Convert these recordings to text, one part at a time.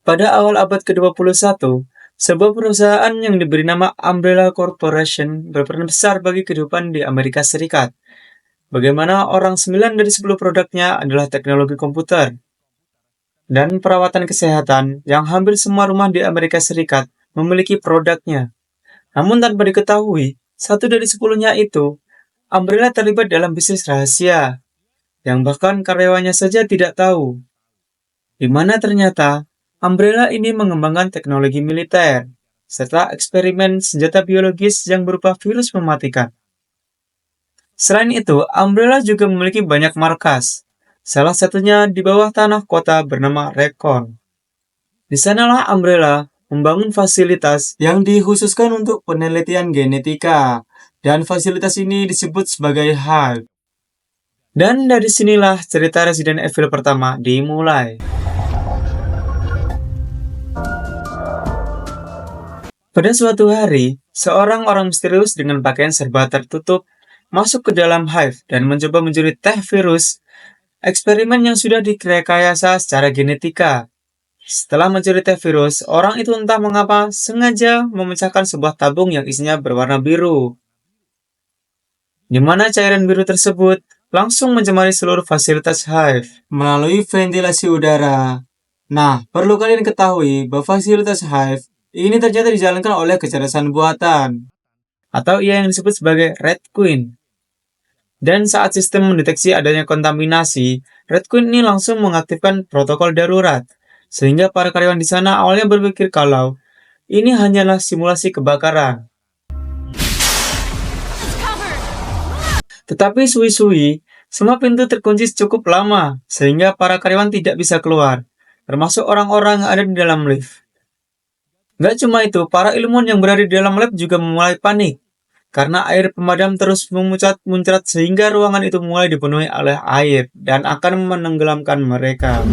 Pada awal abad ke-21, sebuah perusahaan yang diberi nama Umbrella Corporation berperan besar bagi kehidupan di Amerika Serikat. Bagaimana orang 9 dari 10 produknya adalah teknologi komputer dan perawatan kesehatan yang hampir semua rumah di Amerika Serikat memiliki produknya. Namun tanpa diketahui, 1 dari 10-nya itu, Umbrella terlibat dalam bisnis rahasia yang bahkan karyawannya saja tidak tahu. Di mana ternyata Umbrella ini mengembangkan teknologi militer, serta eksperimen senjata biologis yang berupa virus mematikan. Selain itu, Umbrella juga memiliki banyak markas, salah satunya di bawah tanah kota bernama Recon. Di sanalah Umbrella membangun fasilitas yang dikhususkan untuk penelitian genetika, dan fasilitas ini disebut sebagai Hive. Dan dari sinilah cerita Resident Evil pertama dimulai. Pada suatu hari, seorang orang misterius dengan pakaian serba tertutup masuk ke dalam Hive dan mencoba mencuri teh virus eksperimen yang sudah direkayasa secara genetika. Setelah mencuri teh virus, orang itu entah mengapa sengaja memecahkan sebuah tabung yang isinya berwarna biru, di mana cairan biru tersebut langsung mencemari seluruh fasilitas Hive melalui ventilasi udara. Nah, perlu kalian ketahui bahwa fasilitas Hive ini ternyata dijalankan oleh kecerdasan buatan, atau yang disebut sebagai Red Queen. Dan saat sistem mendeteksi adanya kontaminasi, Red Queen ini langsung mengaktifkan protokol darurat, sehingga para karyawan di sana awalnya berpikir kalau ini hanyalah simulasi kebakaran. Tetapi suwi-suwi, semua pintu terkunci cukup lama, sehingga para karyawan tidak bisa keluar, termasuk orang-orang yang ada di dalam lift. Gak cuma itu, para ilmuwan yang berada di dalam lab juga mulai panik, karena air pemadam terus memuncrat sehingga ruangan itu mulai dipenuhi oleh air dan akan menenggelamkan mereka.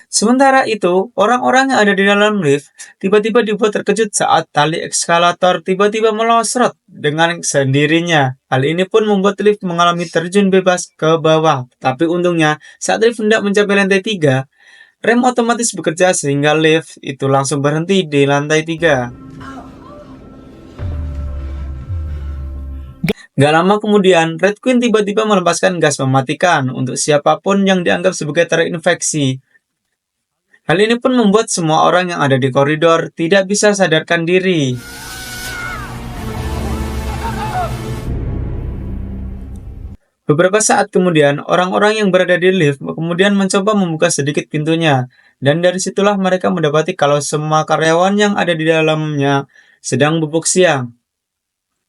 Sementara itu, orang-orang yang ada di dalam lift tiba-tiba dibuat terkejut saat tali eskalator tiba-tiba melosot dengan sendirinya. Hal ini pun membuat lift mengalami terjun bebas ke bawah. Tapi untungnya, saat lift hendak mencapai lantai 3, rem otomatis bekerja sehingga lift itu langsung berhenti di lantai 3. Gak lama kemudian, Red Queen tiba-tiba melepaskan gas mematikan untuk siapapun yang dianggap sebagai terinfeksi. Hal ini pun membuat semua orang yang ada di koridor tidak bisa sadarkan diri. Beberapa saat kemudian, orang-orang yang berada di lift kemudian mencoba membuka sedikit pintunya, dan dari situlah mereka mendapati kalau semua karyawan yang ada di dalamnya sedang bubuk siang.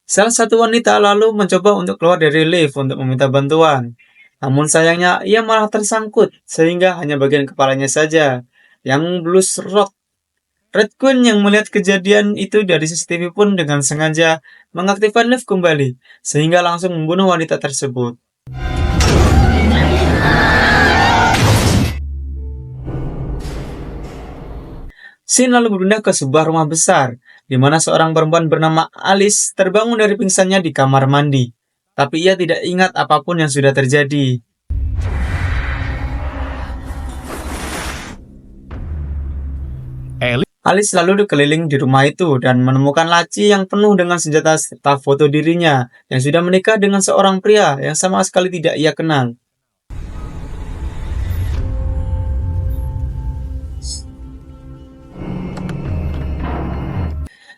Salah satu wanita lalu mencoba untuk keluar dari lift untuk meminta bantuan. Namun sayangnya ia malah tersangkut, sehingga hanya bagian kepalanya saja yang blusrot. Red Queen yang melihat kejadian itu dari CCTV pun dengan sengaja mengaktifkan lift kembali, sehingga langsung membunuh wanita tersebut. Scene lalu berpindah ke sebuah rumah besar, di mana seorang perempuan bernama Alice terbangun dari pingsannya di kamar mandi. Tapi ia tidak ingat apapun yang sudah terjadi. Alice lalu keliling di rumah itu dan menemukan laci yang penuh dengan senjata serta foto dirinya yang sudah menikah dengan seorang pria yang sama sekali tidak ia kenal.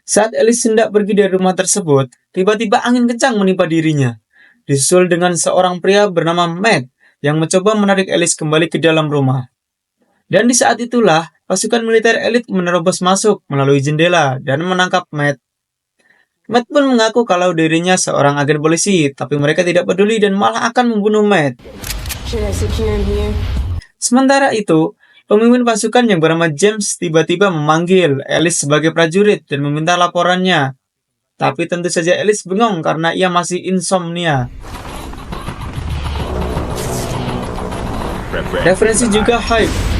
Saat Alice hendak pergi dari rumah tersebut, tiba-tiba angin kencang menimpa dirinya, disusul dengan seorang pria bernama Matt yang mencoba menarik Alice kembali ke dalam rumah. Dan di saat itulah, pasukan militer elit menerobos masuk melalui jendela dan menangkap Matt. Matt pun mengaku kalau dirinya seorang agen polisi, tapi mereka tidak peduli dan malah akan membunuh Matt. Sementara itu, pemimpin pasukan yang bernama James tiba-tiba memanggil Alice sebagai prajurit dan meminta laporannya. Tapi tentu saja Alice bengong karena ia masih insomnia. Referensi juga Hive.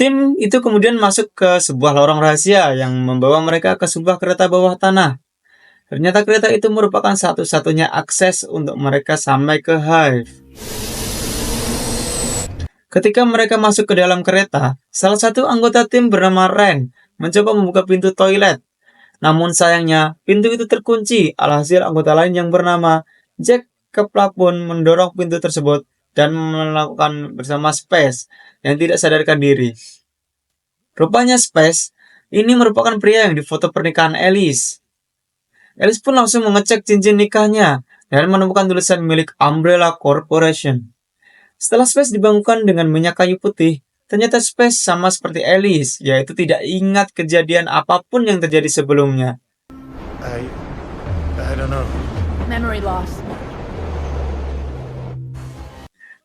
Tim itu kemudian masuk ke sebuah lorong rahasia yang membawa mereka ke sebuah kereta bawah tanah. Ternyata kereta itu merupakan satu-satunya akses untuk mereka sampai ke Hive. Ketika mereka masuk ke dalam kereta, salah satu anggota tim bernama Ren mencoba membuka pintu toilet. Namun sayangnya, pintu itu terkunci. Alhasil anggota lain yang bernama Jack Kepla pun mendorong pintu tersebut dan melakukan bersama Space yang tidak sadarkan diri. Rupanya Space ini merupakan pria yang difoto pernikahan Alice. Alice pun langsung mengecek cincin nikahnya dan menemukan tulisan milik Umbrella Corporation. Setelah Space dibangunkan dengan minyak kayu putih, ternyata Space sama seperti Alice, yaitu tidak ingat kejadian apapun yang terjadi sebelumnya. I don't know. Memory loss.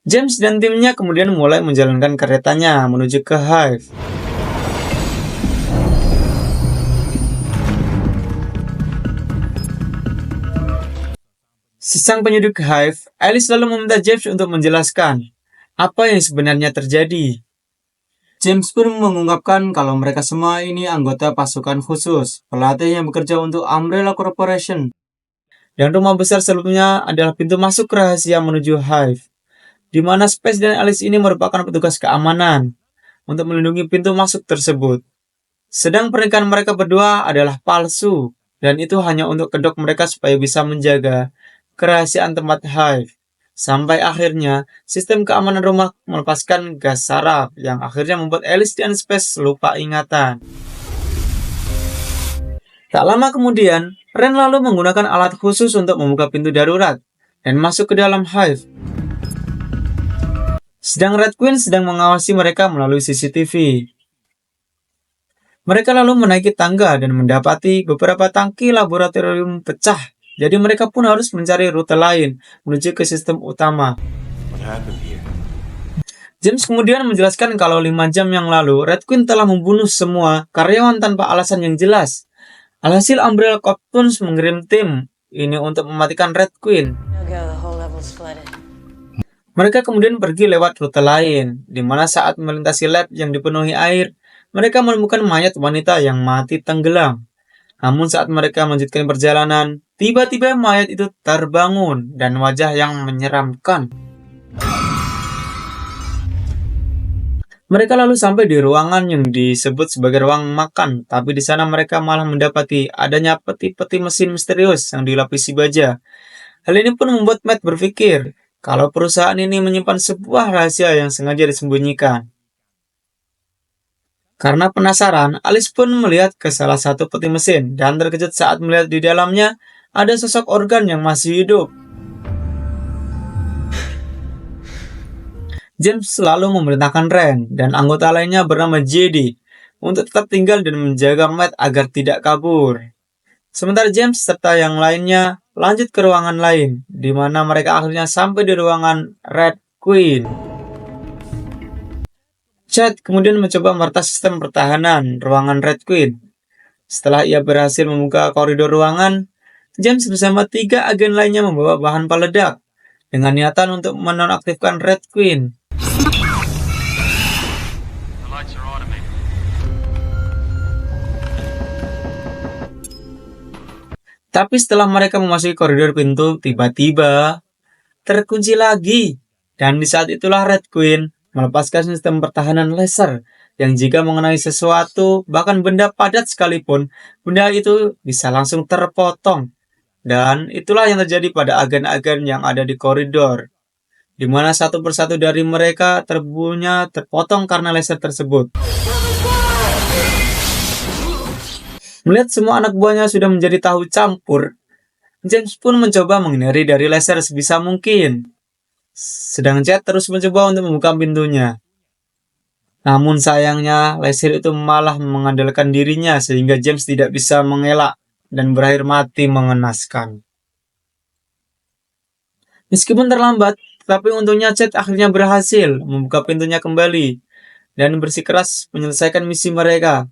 James dan timnya kemudian mulai menjalankan keretanya menuju ke Hive. Sang penyudik Hive, Alice lalu meminta James untuk menjelaskan apa yang sebenarnya terjadi. James pun mengungkapkan kalau mereka semua ini anggota pasukan khusus, pelatih yang bekerja untuk Umbrella Corporation. Dan rumah besar sebelumnya adalah pintu masuk rahasia menuju Hive, di mana Space dan Alice ini merupakan petugas keamanan untuk melindungi pintu masuk tersebut. Sedang pernikahan mereka berdua adalah palsu, dan itu hanya untuk kedok mereka supaya bisa menjaga kerahasiaan tempat Hive. Sampai akhirnya, sistem keamanan rumah melepaskan gas saraf yang akhirnya membuat Alice dan Space lupa ingatan. Tak lama kemudian, Ren lalu menggunakan alat khusus untuk membuka pintu darurat dan masuk ke dalam Hive. Sedang Red Queen sedang mengawasi mereka melalui CCTV. Mereka lalu menaiki tangga dan mendapati beberapa tangki laboratorium pecah. Jadi mereka pun harus mencari rute lain menuju ke sistem utama. What happened here? James kemudian menjelaskan kalau 5 jam yang lalu, Red Queen telah membunuh semua karyawan tanpa alasan yang jelas. Alhasil Umbrella Corporation mengirim tim ini untuk mematikan Red Queen. Mereka kemudian pergi lewat rute lain, di mana saat melintasi lab yang dipenuhi air, mereka menemukan mayat wanita yang mati tenggelam. Namun saat mereka melanjutkan perjalanan, tiba-tiba mayat itu terbangun dan wajah yang menyeramkan. Mereka lalu sampai di ruangan yang disebut sebagai ruang makan, tapi di sana mereka malah mendapati adanya peti-peti mesin misterius yang dilapisi baja. Hal ini pun membuat Matt berpikir kalau perusahaan ini menyimpan sebuah rahasia yang sengaja disembunyikan. Karena penasaran, Alice pun melihat ke salah satu peti mesin dan terkejut saat melihat di dalamnya ada sosok organ yang masih hidup. James selalu memerintahkan Ren dan anggota lainnya bernama JD untuk tetap tinggal dan menjaga Matt agar tidak kabur. Sementara James serta yang lainnya lanjut ke ruangan lain, di mana mereka akhirnya sampai di ruangan Red Queen. Chad kemudian mencoba meretas sistem pertahanan ruangan Red Queen. Setelah ia berhasil membuka koridor ruangan, James bersama 3 agen lainnya membawa bahan peledak dengan niatan untuk menonaktifkan Red Queen. Tapi setelah mereka memasuki koridor pintu, tiba-tiba terkunci lagi. Dan di saat itulah Red Queen melepaskan sistem pertahanan laser yang jika mengenai sesuatu, bahkan benda padat sekalipun, benda itu bisa langsung terpotong. Dan itulah yang terjadi pada agen-agen yang ada di koridor, di mana satu persatu dari mereka terpotong karena laser tersebut. Melihat semua anak buahnya sudah menjadi tahu campur, James pun mencoba menghindari dari laser sebisa mungkin. Sedang Chad terus mencoba untuk membuka pintunya. Namun sayangnya, laser itu malah mengandalkan dirinya sehingga James tidak bisa mengelak dan berakhir mati mengenaskan. Meskipun terlambat, tapi untungnya Chad akhirnya berhasil membuka pintunya kembali dan bersikeras menyelesaikan misi mereka.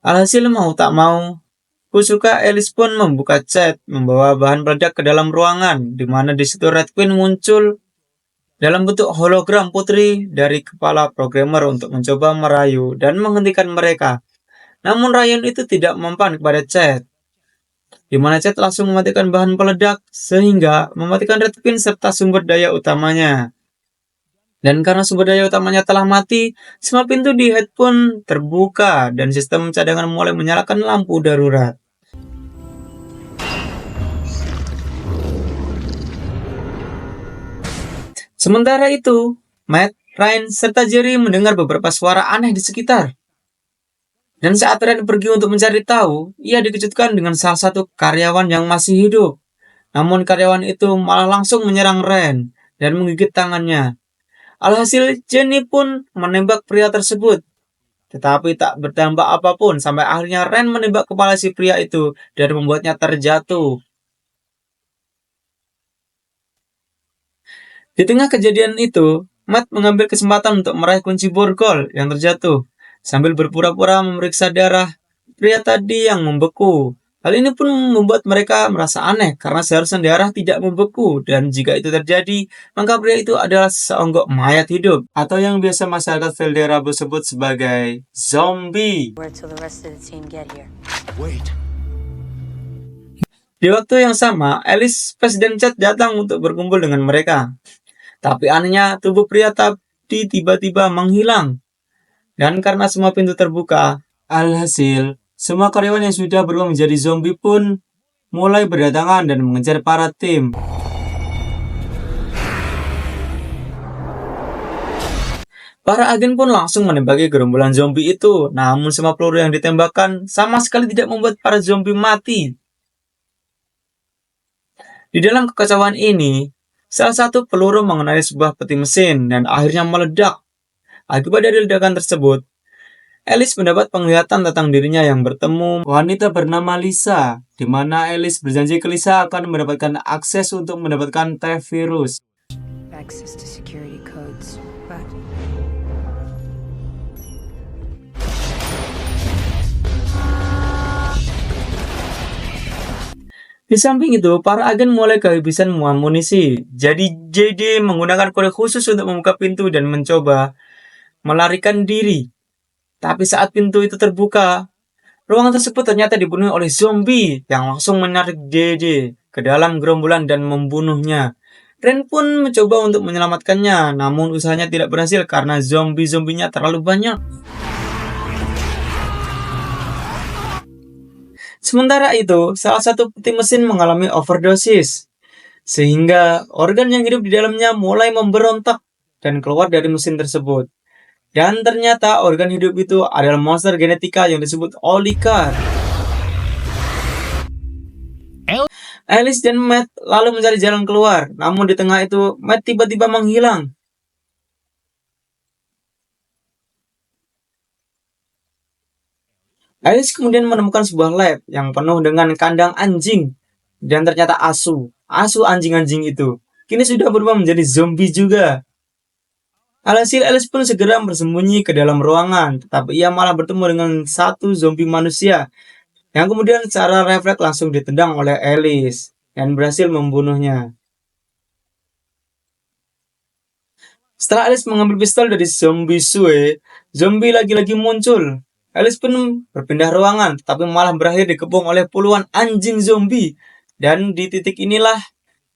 Alhasil mau tak mau, Kusuka Alice pun membuka Chad membawa bahan peledak ke dalam ruangan, di mana di situ Red Queen muncul dalam bentuk hologram putri dari kepala programmer untuk mencoba merayu dan menghentikan mereka. Namun rayuan itu tidak mempan kepada Chad. di mana Chad langsung mematikan bahan peledak sehingga mematikan Red Pin serta sumber daya utamanya. Dan karena sumber daya utamanya telah mati, semua pintu di head pun terbuka dan sistem cadangan mulai menyalakan lampu darurat. Sementara itu, Matt, Ryan, serta Jerry mendengar beberapa suara aneh di sekitar. Dan saat Ryan pergi untuk mencari tahu, ia dikejutkan dengan salah satu karyawan yang masih hidup. Namun karyawan itu malah langsung menyerang Ryan dan menggigit tangannya. Alhasil, Jenny pun menembak pria tersebut. Tetapi tak berdampak apapun sampai akhirnya Ryan menembak kepala si pria itu dan membuatnya terjatuh. Di tengah kejadian itu, Matt mengambil kesempatan untuk meraih kunci borgol yang terjatuh, sambil berpura-pura memeriksa darah pria tadi yang membeku. Hal ini pun membuat mereka merasa aneh karena seharusnya darah tidak membeku dan jika itu terjadi, maka pria itu adalah seonggok mayat hidup atau yang biasa masyarakat Veldera sebut sebagai zombie. Wait. Di waktu yang sama, Alice, Pes, dan Chad datang untuk berkumpul dengan mereka. Tapi anehnya, tubuh pria tadi tiba-tiba menghilang. Dan karena semua pintu terbuka, alhasil, semua karyawan yang sudah berubah menjadi zombie pun mulai berdatangan dan mengejar para tim. Para agen pun langsung menembaki gerombolan zombie itu, namun semua peluru yang ditembakkan sama sekali tidak membuat para zombie mati. Di dalam kekacauan ini, salah satu peluru mengenai sebuah peti mesin dan akhirnya meledak. Akibat dari ledakan tersebut, Alice mendapat penglihatan tentang dirinya yang bertemu wanita bernama Lisa, di mana Alice berjanji ke Lisa akan mendapatkan akses untuk mendapatkan T-virus. Access to security codes, but Di samping itu, para agen mulai kehabisan amunisi. Jadi JD menggunakan kode khusus untuk membuka pintu dan mencoba melarikan diri. Tapi saat pintu itu terbuka, ruangan tersebut ternyata dipenuhi oleh zombie yang langsung menarik JD ke dalam gerombolan dan membunuhnya. Ren pun mencoba untuk menyelamatkannya, namun usahanya tidak berhasil karena zombie-zombinya terlalu banyak. Sementara itu, salah satu peti mesin mengalami overdosis, sehingga organ yang hidup di dalamnya mulai memberontak dan keluar dari mesin tersebut. Dan ternyata organ hidup itu adalah monster genetika yang disebut Olikar. Alice dan Matt lalu mencari jalan keluar, namun di tengah itu Matt tiba-tiba menghilang. Alice kemudian menemukan sebuah lab yang penuh dengan kandang anjing. Dan ternyata asu anjing-anjing itu, kini sudah berubah menjadi zombie juga. Alhasil Alice pun segera bersembunyi ke dalam ruangan, tetapi ia malah bertemu dengan satu zombie manusia, yang kemudian secara refleks langsung ditendang oleh Alice, dan berhasil membunuhnya. Setelah Alice mengambil pistol dari zombie Sue, zombie lagi-lagi muncul. Alice pun berpindah ruangan, tetapi malah berakhir dikepung oleh puluhan anjing zombie. Dan di titik inilah,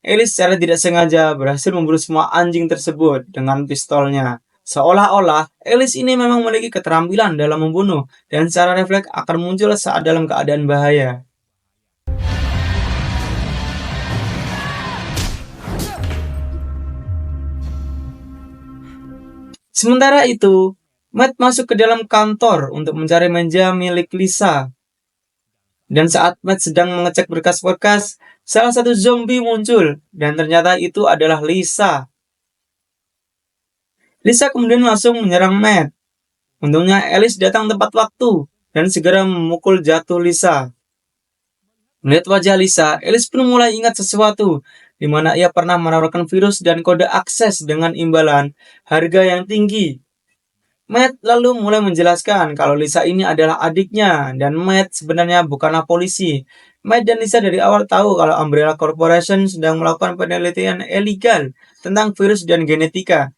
Alice secara tidak sengaja berhasil membunuh semua anjing tersebut dengan pistolnya. Seolah-olah, Alice ini memang memiliki keterampilan dalam membunuh, dan secara refleks akan muncul saat dalam keadaan bahaya. Sementara itu, Matt masuk ke dalam kantor untuk mencari meja milik Lisa. Dan saat Matt sedang mengecek berkas-berkas, salah satu zombie muncul, dan ternyata itu adalah Lisa. Lisa kemudian langsung menyerang Matt. Untungnya Alice datang tepat waktu, dan segera memukul jatuh Lisa. Melihat wajah Lisa, Alice pun mulai ingat sesuatu, di mana ia pernah menawarkan virus dan kode akses dengan imbalan harga yang tinggi. Matt lalu mulai menjelaskan kalau Lisa ini adalah adiknya dan Matt sebenarnya bukanlah polisi. Matt dan Lisa dari awal tahu kalau Umbrella Corporation sedang melakukan penelitian ilegal tentang virus dan genetika.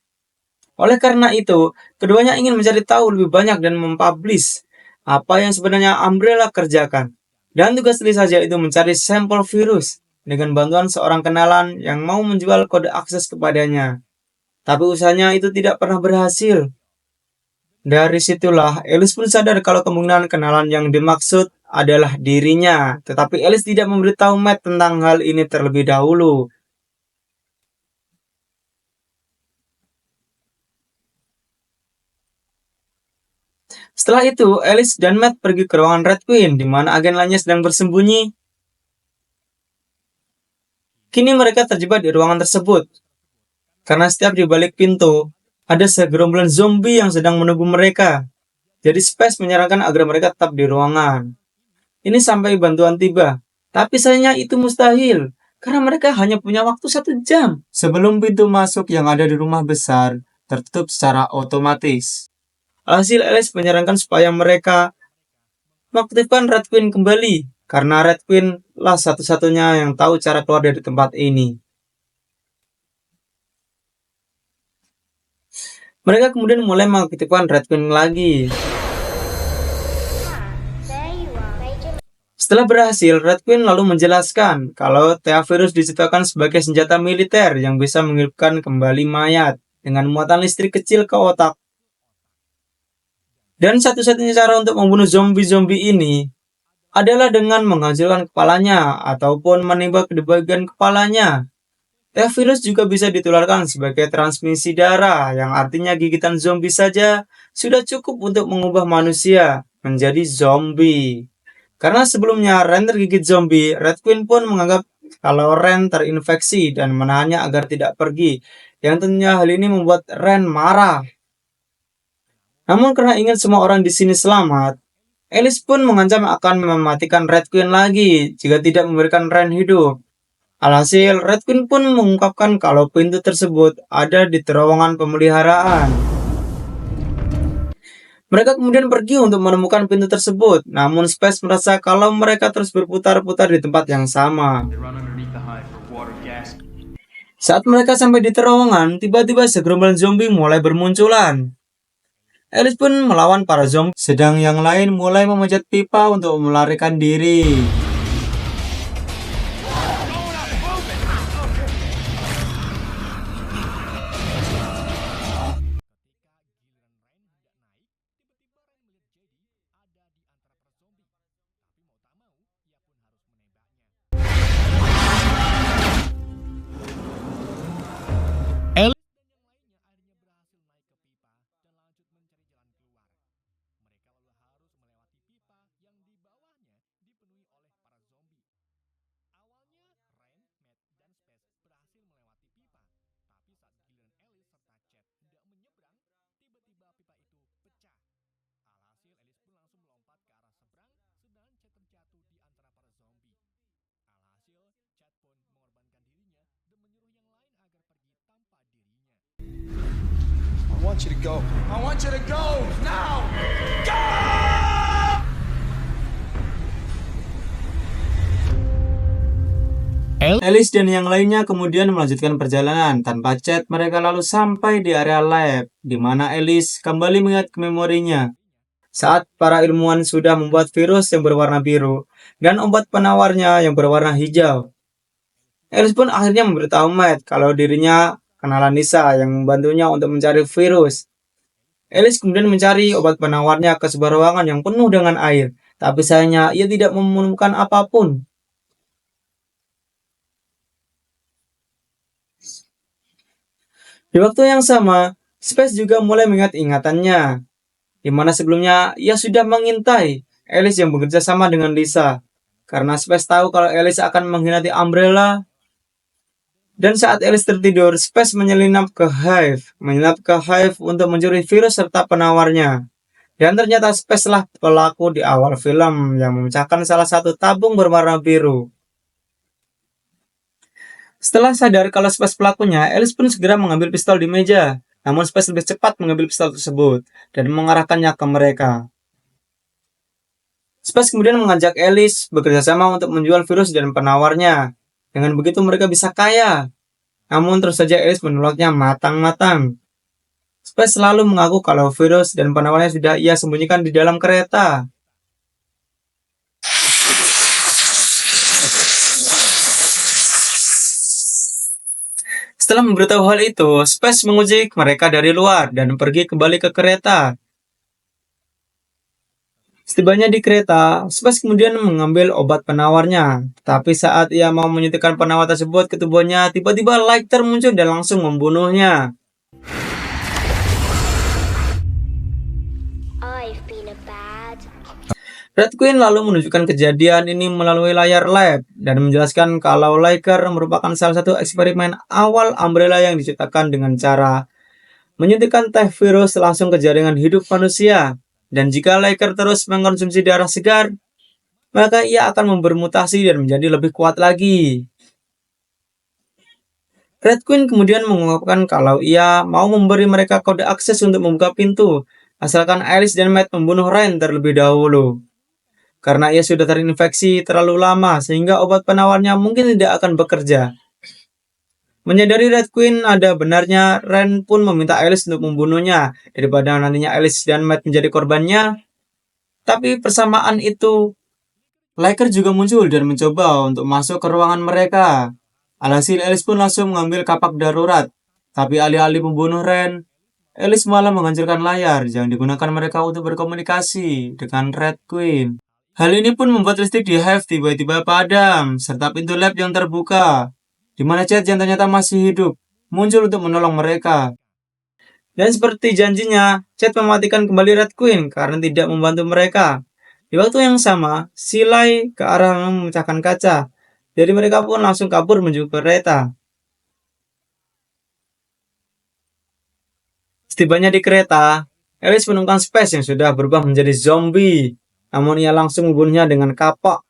Oleh karena itu, keduanya ingin mencari tahu lebih banyak dan mempublish apa yang sebenarnya Umbrella kerjakan. Dan tugas Lisa yaitu mencari sampel virus dengan bantuan seorang kenalan yang mau menjual kode akses kepadanya. Tapi usahanya itu tidak pernah berhasil. Dari situlah Alice pun sadar kalau kemungkinan kenalan yang dimaksud adalah dirinya. Tetapi Alice tidak memberitahu Matt tentang hal ini terlebih dahulu. Setelah itu, Alice dan Matt pergi ke ruangan Red Queen, di mana agen lainnya sedang bersembunyi. Kini mereka terjebak di ruangan tersebut, karena setiap di balik pintu, ada segerombolan zombie yang sedang menunggu mereka. Jadi Space menyarankan agar mereka tetap di ruangan. Ini sampai bantuan tiba, tapi sayangnya itu mustahil, karena mereka hanya punya waktu 1 jam. Sebelum pintu masuk yang ada di rumah besar, tertutup secara otomatis. Hasil Alice menyarankan supaya mereka mengaktifkan Red Queen kembali, karena Red Queen lah satu-satunya yang tahu cara keluar dari tempat ini. Mereka kemudian mulai mengaktifkan Red Queen lagi. Setelah berhasil, Red Queen lalu menjelaskan kalau T-virus diciptakan sebagai senjata militer yang bisa menghidupkan kembali mayat dengan muatan listrik kecil ke otak. Dan satu-satunya cara untuk membunuh zombie-zombie ini adalah dengan menghancurkan kepalanya ataupun menembak di bagian kepalanya. T-virus juga bisa ditularkan sebagai transmisi darah, yang artinya gigitan zombie saja sudah cukup untuk mengubah manusia menjadi zombie. Karena sebelumnya Ren tergigit zombie, Red Queen pun menganggap kalau Ren terinfeksi dan menahannya agar tidak pergi, yang tentunya hal ini membuat Ren marah. Namun karena ingin semua orang di sini selamat, Alice pun mengancam akan mematikan Red Queen lagi jika tidak memberikan Ren hidup. Alhasil, Red Queen pun mengungkapkan kalau pintu tersebut ada di terowongan pemeliharaan. Mereka kemudian pergi untuk menemukan pintu tersebut, namun Space merasa kalau mereka terus berputar-putar di tempat yang sama. Saat mereka sampai di terowongan, tiba-tiba segerombolan zombie mulai bermunculan. Alice pun melawan para zombie, sedang yang lain mulai memanjat pipa untuk melarikan diri. I want you to go. I want you to go now. Alice dan yang lainnya kemudian melanjutkan perjalanan tanpa chat. Mereka lalu sampai di area lab, di mana Alice kembali mengingat ke memorinya. Saat para ilmuwan sudah membuat virus yang berwarna biru dan obat penawarnya yang berwarna hijau. Alice pun akhirnya memberitahu Matt kalau dirinya kenalan Lisa yang membantunya untuk mencari virus. Alice kemudian mencari obat penawarnya ke sebuah ruangan yang penuh dengan air, tapi sayangnya ia tidak menemukan apapun. Di waktu yang sama, Space juga mulai mengingat ingatannya, di mana sebelumnya ia sudah mengintai Alice yang bekerja sama dengan Lisa. Karena Space tahu kalau Alice akan mengkhianati Umbrella. Dan saat Alice tertidur, Space menyelinap ke Hive untuk mencuri virus serta penawarnya. Dan ternyata Space lah pelaku di awal film yang memecahkan salah satu tabung berwarna biru. Setelah sadar kalau Space pelakunya, Alice pun segera mengambil pistol di meja. Namun Space lebih cepat mengambil pistol tersebut dan mengarahkannya ke mereka. Space kemudian mengajak Alice bekerja sama untuk menjual virus dan penawarnya. Dengan begitu mereka bisa kaya. Namun terus saja Alice menolaknya matang-matang. Space selalu mengaku kalau virus dan penawarnya sudah ia sembunyikan di dalam kereta. Setelah memberitahu hal itu, Space menguji mereka dari luar dan pergi kembali ke kereta. Setibanya di kereta, Space kemudian mengambil obat penawarnya. Tapi saat ia mau menyuntikkan penawar tersebut ke tubuhnya, tiba-tiba Lecter muncul dan langsung membunuhnya. I've been a bad. Red Queen lalu menunjukkan kejadian ini melalui layar lab dan menjelaskan kalau Liker merupakan salah satu eksperimen awal Umbrella yang diciptakan dengan cara menyuntikkan teh virus langsung ke jaringan hidup manusia. Dan jika Liker terus mengkonsumsi darah segar, maka ia akan bermutasi dan menjadi lebih kuat lagi. Red Queen kemudian mengungkapkan kalau ia mau memberi mereka kode akses untuk membuka pintu, asalkan Alice dan Matt membunuh Ren terlebih dahulu. Karena ia sudah terinfeksi terlalu lama sehingga obat penawarnya mungkin tidak akan bekerja. Menyadari Red Queen ada benarnya, Ren pun meminta Alice untuk membunuhnya daripada nantinya Alice dan Matt menjadi korbannya. Tapi persamaan itu, Liker juga muncul dan mencoba untuk masuk ke ruangan mereka. Alhasil Alice pun langsung mengambil kapak darurat. Tapi alih-alih membunuh Ren, Alice malah menghancurkan layar yang digunakan mereka untuk berkomunikasi dengan Red Queen. Hal ini pun membuat listrik di Hive tiba-tiba padam, serta pintu lab yang terbuka, di mana Chad yang ternyata masih hidup muncul untuk menolong mereka. Dan seperti janjinya, Chad mematikan kembali Red Queen karena tidak membantu mereka. Di waktu yang sama, Silai ke arah memecahkan kaca. Jadi mereka pun langsung kabur menuju kereta. Setibanya di kereta, Alice menemukan Space yang sudah berubah menjadi zombie. Namun ia langsung membunuhnya dengan kapak.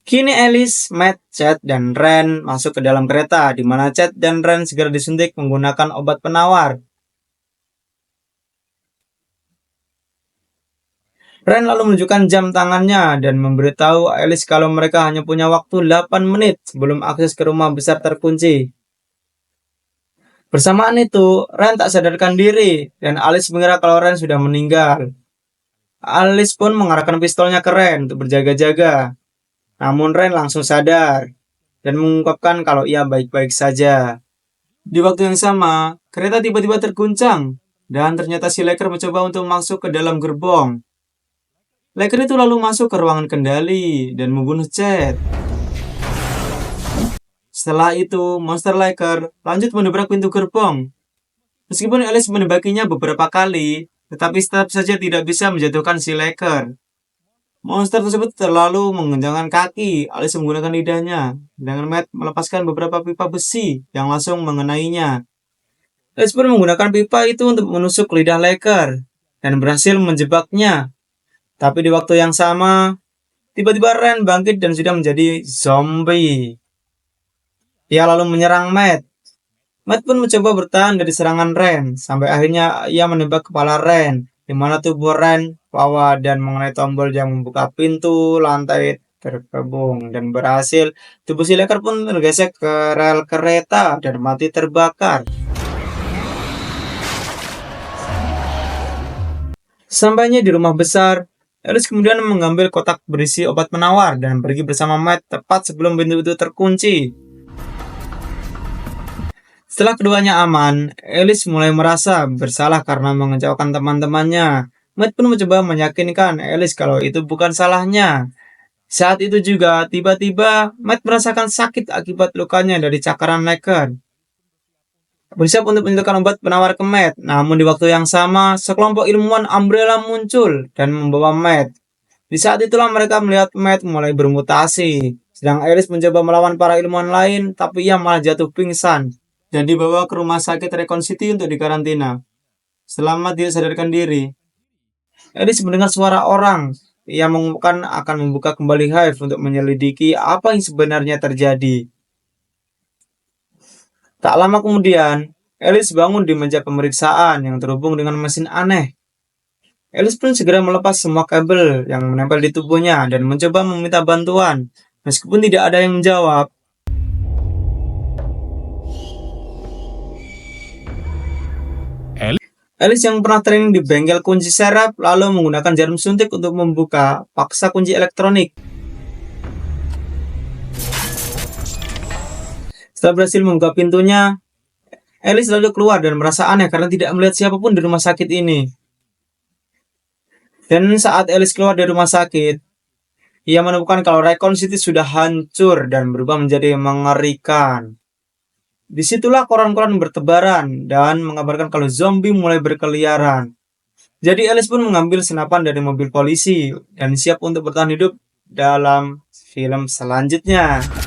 Kini Alice, Matt, Chad, dan Ren masuk ke dalam kereta, di mana Chad dan Ren segera disuntik menggunakan obat penawar. Ren lalu menunjukkan jam tangannya dan memberitahu Alice kalau mereka hanya punya waktu 8 menit sebelum akses ke rumah besar terkunci. Bersamaan itu, Ren tak sadarkan diri dan Alice mengira kalau Ren sudah meninggal. Alice pun mengarahkan pistolnya ke Ren untuk berjaga-jaga. Namun Ren langsung sadar dan mengungkapkan kalau ia baik-baik saja. Di waktu yang sama, kereta tiba-tiba terguncang dan ternyata si Liker mencoba untuk masuk ke dalam gerbong. Liker itu lalu masuk ke ruangan kendali dan membunuh Chad. Setelah itu, monster Liker lanjut mendobrak pintu gerbong. Meskipun Alice menembakinya beberapa kali, tetapi tetap saja tidak bisa menjatuhkan si Liker. Monster tersebut terlalu mengencangkan kaki. Alice menggunakan lidahnya, dengan Matt melepaskan beberapa pipa besi yang langsung mengenainya. Alice pun menggunakan pipa itu untuk menusuk lidah Liker dan berhasil menjebaknya. Tapi di waktu yang sama, tiba-tiba Ren bangkit dan sudah menjadi zombie. Ia lalu menyerang Matt. Matt pun mencoba bertahan dari serangan Ren, sampai akhirnya ia menembak kepala Ren, di mana tubuh Ren bawah dan mengenai tombol yang membuka pintu lantai terkebung dan berhasil. Tubuh si Liker pun tergesek ke rel kereta dan mati terbakar. Sampainya di rumah besar, Alice kemudian mengambil kotak berisi obat penawar dan pergi bersama Matt tepat sebelum pintu itu terkunci. Setelah keduanya aman, Alice mulai merasa bersalah karena mengecewakan teman-temannya. Matt pun mencoba meyakinkan Alice kalau itu bukan salahnya. Saat itu juga, tiba-tiba Matt merasakan sakit akibat lukanya dari cakaran Liker. Bersiap untuk menyuntikkan obat penawar ke Matt, namun di waktu yang sama, sekelompok ilmuwan Umbrella muncul dan membawa Matt. Di saat itulah mereka melihat Matt mulai bermutasi, sedang Alice mencoba melawan para ilmuwan lain, tapi ia malah jatuh pingsan dan dibawa ke rumah sakit Recon City untuk dikarantina. Selama dia sadarkan diri, Alice mendengar suara orang. Ia mengumumkan akan membuka kembali Hive untuk menyelidiki apa yang sebenarnya terjadi. Tak lama kemudian, Alice bangun di meja pemeriksaan yang terhubung dengan mesin aneh. Alice pun segera melepas semua kabel yang menempel di tubuhnya dan mencoba meminta bantuan. Meskipun tidak ada yang menjawab, Alice yang pernah training di bengkel kunci serap lalu menggunakan jarum suntik untuk membuka paksa kunci elektronik. Setelah berhasil membuka pintunya, Alice lalu keluar dan merasa aneh karena tidak melihat siapapun di rumah sakit ini. Dan saat Alice keluar dari rumah sakit, ia menemukan kalau Raccoon City sudah hancur dan berubah menjadi mengerikan. Disitulah koran-koran bertebaran dan mengabarkan kalau zombie mulai berkeliaran. Jadi Alice pun mengambil senapan dari mobil polisi dan siap untuk bertahan hidup dalam film selanjutnya.